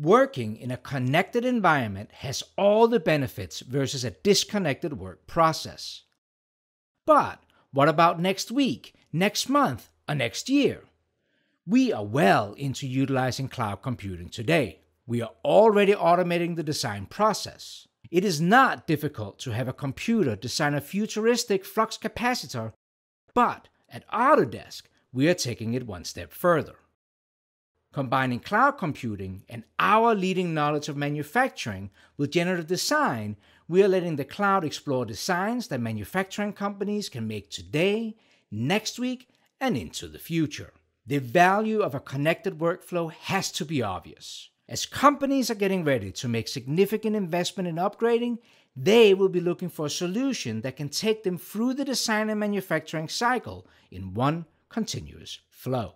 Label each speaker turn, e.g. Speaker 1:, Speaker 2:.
Speaker 1: Working in a connected environment has all the benefits versus a disconnected work process. But what about next week, next month, or next year? We are well into utilizing cloud computing today. We are already automating the design process. It is not difficult to have a computer design a futuristic flux capacitor, but at Autodesk, we are taking it one step further. Combining cloud computing and our leading knowledge of manufacturing with generative design, we are letting the cloud explore designs that manufacturing companies can make today, next week, and into the future. The value of a connected workflow has to be obvious. As companies are getting ready to make significant investment in upgrading, they will be looking for a solution that can take them through the design and manufacturing cycle in one continuous flow.